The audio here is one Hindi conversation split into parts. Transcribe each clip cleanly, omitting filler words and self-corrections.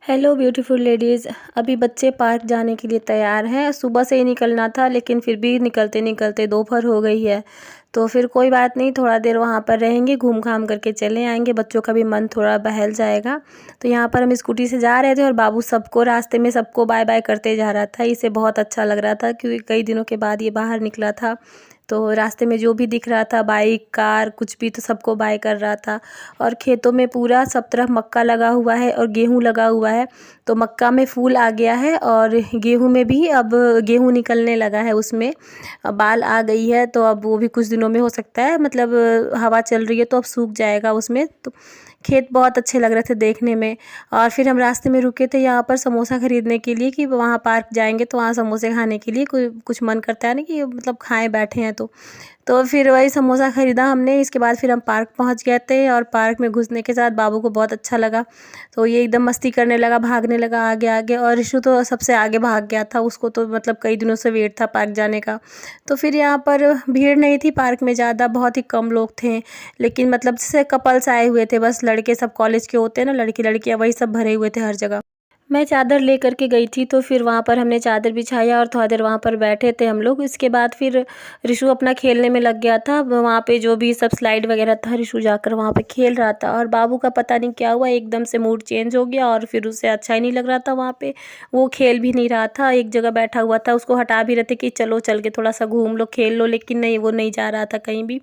Hello beautiful ladies. अभी बच्चे पार्क जाने के लिए तैयार हैं। सुबह से ही निकलना था लेकिन फिर भी निकलते निकलते दोपहर हो गई है। तो फिर कोई बात नहीं, थोड़ा देर वहाँ पर रहेंगे, घूम घाम करके चले आएंगे, बच्चों का भी मन थोड़ा बहल जाएगा। तो यहाँ पर हम स्कूटी से जा रहे थे और बाबू सबको रास्ते में सबको बाय बाय करते जा रहा था। इसे बहुत अच्छा लग रहा था क्योंकि कई दिनों के बाद ये बाहर निकला था। तो रास्ते में जो भी दिख रहा था, बाइक कार कुछ भी, तो सबको बाय कर रहा था। और खेतों में पूरा सब तरफ मक्का लगा हुआ है और गेहूँ लगा हुआ है। तो मक्का में फूल आ गया है और गेहूँ में भी अब गेहूँ निकलने लगा है, उसमें बाल आ गई है। तो अब वो भी कुछ दिनों में हो सकता है, मतलब हवा चल रही है तो अब सूख जाएगा उसमें। तो खेत बहुत अच्छे लग रहे थे देखने में। और फिर हम रास्ते में रुके थे यहाँ पर समोसा ख़रीदने के लिए कि वहाँ पार्क जाएंगे तो वहाँ समोसे खाने के लिए कोई कुछ मन करता है ना कि मतलब खाएं बैठे हैं। तो फिर वही समोसा ख़रीदा हमने। इसके बाद फिर हम पार्क पहुँच गए थे और पार्क में घुसने के साथ बाबू को बहुत अच्छा लगा। तो ये एकदम मस्ती करने लगा, भागने लगा आगे आगे। और ऋषु तो सबसे आगे भाग गया था, उसको तो मतलब कई दिनों से वेट था पार्क जाने का। तो फिर यहाँ पर भीड़ नहीं थी पार्क में ज़्यादा, बहुत ही कम लोग थे। लेकिन मतलब जैसे कपल्स आए हुए थे, बस लड़के सब कॉलेज के होते हैं ना, लड़की लड़कियाँ वही सब भरे हुए थे हर जगह। मैं चादर लेकर के गई थी तो फिर वहाँ पर हमने चादर बिछाया और थोड़ा देर वहाँ पर बैठे थे हम लोग। इसके बाद फिर ऋषु अपना खेलने में लग गया था। वहाँ पे जो भी सब स्लाइड वगैरह था, ऋषु जाकर वहाँ पे खेल रहा था। और बाबू का पता नहीं क्या हुआ, एकदम से मूड चेंज हो गया और फिर उसे अच्छा ही नहीं लग रहा था वहाँ पे। वो खेल भी नहीं रहा था, एक जगह बैठा हुआ था। उसको हटा भी रहे थे कि चलो चल के थोड़ा सा घूम लो, खेल लो, लेकिन नहीं, वो नहीं जा रहा था कहीं भी।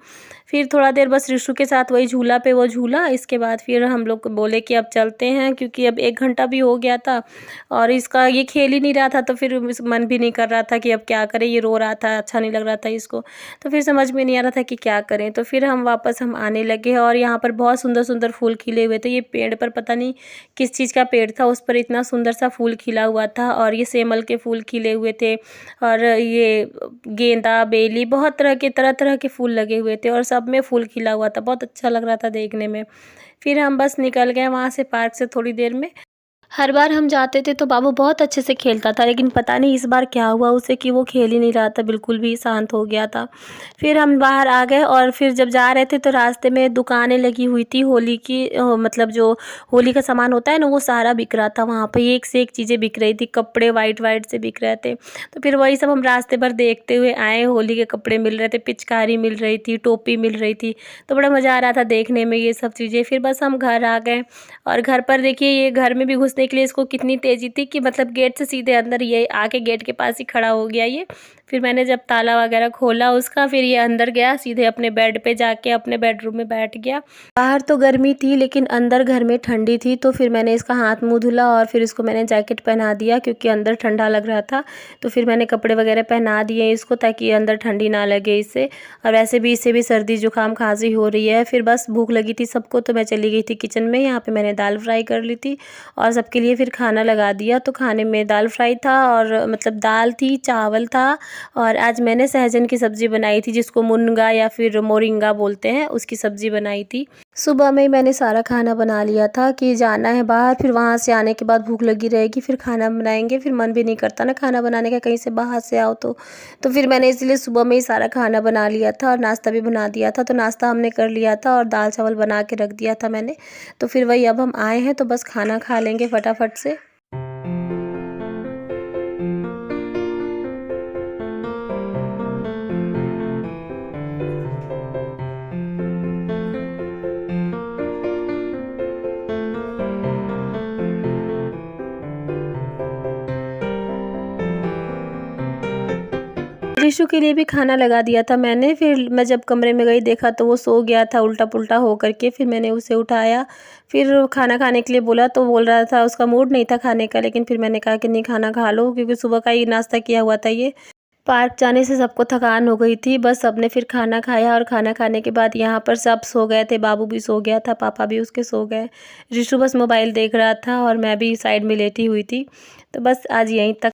फिर थोड़ा देर बस ऋषु के साथ वही झूला पे वो झूला। इसके बाद फिर हम लोग बोले कि अब चलते हैं, क्योंकि अब 1 घंटा भी हो गया था और इसका ये खेल ही नहीं रहा था। तो फिर मन भी नहीं कर रहा था कि अब क्या करें, ये रो रहा था, अच्छा नहीं लग रहा था इसको। तो फिर समझ में नहीं आ रहा था कि क्या करें। तो फिर हम वापस आने लगे और यहाँ पर बहुत सुंदर सुंदर फूल खिले हुए थे। ये पेड़ पर पता नहीं किस चीज़ का पेड़ था, उस पर इतना सुंदर सा फूल खिला हुआ था। और ये सेमल के फूल खिले हुए थे और ये गेंदा, बेली, बहुत तरह तरह के फूल लगे हुए थे और सब में फूल खिला हुआ था। बहुत अच्छा लग रहा था देखने में। फिर हम बस निकल गए वहाँ से पार्क से थोड़ी देर में। हर बार हम जाते थे तो बाबू बहुत अच्छे से खेलता था, लेकिन पता नहीं इस बार क्या हुआ उसे कि वो खेल ही नहीं रहा था, बिल्कुल भी शांत हो गया था। फिर हम बाहर आ गए और फिर जब जा रहे थे तो रास्ते में दुकानें लगी हुई थी होली की, मतलब जो होली का सामान होता है ना, वो सारा बिक रहा था वहाँ पे। एक से एक चीज़ें बिक रही थी, कपड़े वाइट वाइट से बिक रहे थे। तो फिर वही सब हम रास्ते भर देखते हुए आए। होली के कपड़े मिल रहे थे, पिचकारी मिल रही थी, टोपी मिल रही थी। तो बड़ा मज़ा आ रहा था देखने में ये सब चीज़ें। फिर बस हम घर आ गए और घर पर देखिए ये घर में भी घुसने के लिए इसको कितनी तेज़ी थी कि मतलब गेट से सीधे अंदर ये आके गेट के पास ही खड़ा हो गया ये। फिर मैंने जब ताला वगैरह खोला उसका, फिर ये अंदर गया, सीधे अपने बेड पे जाके अपने बेडरूम में बैठ गया। बाहर तो गर्मी थी लेकिन अंदर घर में ठंडी थी। तो फिर मैंने इसका हाथ मुंह धुला और फिर इसको मैंने जैकेट पहना दिया क्योंकि अंदर ठंडा लग रहा था। तो फिर मैंने कपड़े वगैरह पहना दिए इसको ताकि अंदर ठंडी ना लगे इसे। और वैसे भी इसे भी सर्दी जुकाम खांसी हो रही है। फिर बस भूख लगी थी सबको तो मैं चली गई थी किचन में। यहाँ पे मैंने दाल फ्राई कर ली थी और सबके लिए फिर खाना लगा दिया। तो खाने में दाल फ्राई था और मतलब दाल थी, चावल था और आज मैंने सहजन की सब्ज़ी बनाई थी, जिसको मुनगा या फिर मोरिंगा बोलते हैं, उसकी सब्ज़ी बनाई थी। सुबह में ही मैंने सारा खाना बना लिया था कि जाना है बाहर, फिर वहाँ से आने के बाद भूख लगी रहेगी, फिर खाना बनाएंगे, फिर मन भी नहीं करता ना खाना बनाने का, कहीं से बाहर से आओ तो फिर मैंने इसलिए सुबह में ही सारा खाना बना लिया था और नाश्ता भी बना दिया था। तो नाश्ता हमने कर लिया था और दाल चावल बना के रख दिया था मैंने। तो फिर वही अब हम आए हैं तो बस खाना खा लेंगे फटाफट से। ऋषु के लिए भी खाना लगा दिया था मैंने। फिर मैं जब कमरे में गई देखा तो वो सो गया था उल्टा पुल्टा हो करके। फिर मैंने उसे उठाया, फिर खाना खाने के लिए बोला तो बोल रहा था, उसका मूड नहीं था खाने का। लेकिन फिर मैंने कहा कि नहीं, खाना खा लो, क्योंकि सुबह का ही नाश्ता किया हुआ था ये। पार्क जाने से सबको थकान हो गई थी, बस सबने फिर खाना खाया और खाना खाने के बाद यहाँ पर सब सो गए थे। बाबू भी सो गया था, पापा भी उसके सो गए। ऋषु बस मोबाइल देख रहा था और मैं भी साइड में लेटी हुई थी। तो बस आज यहीं तक।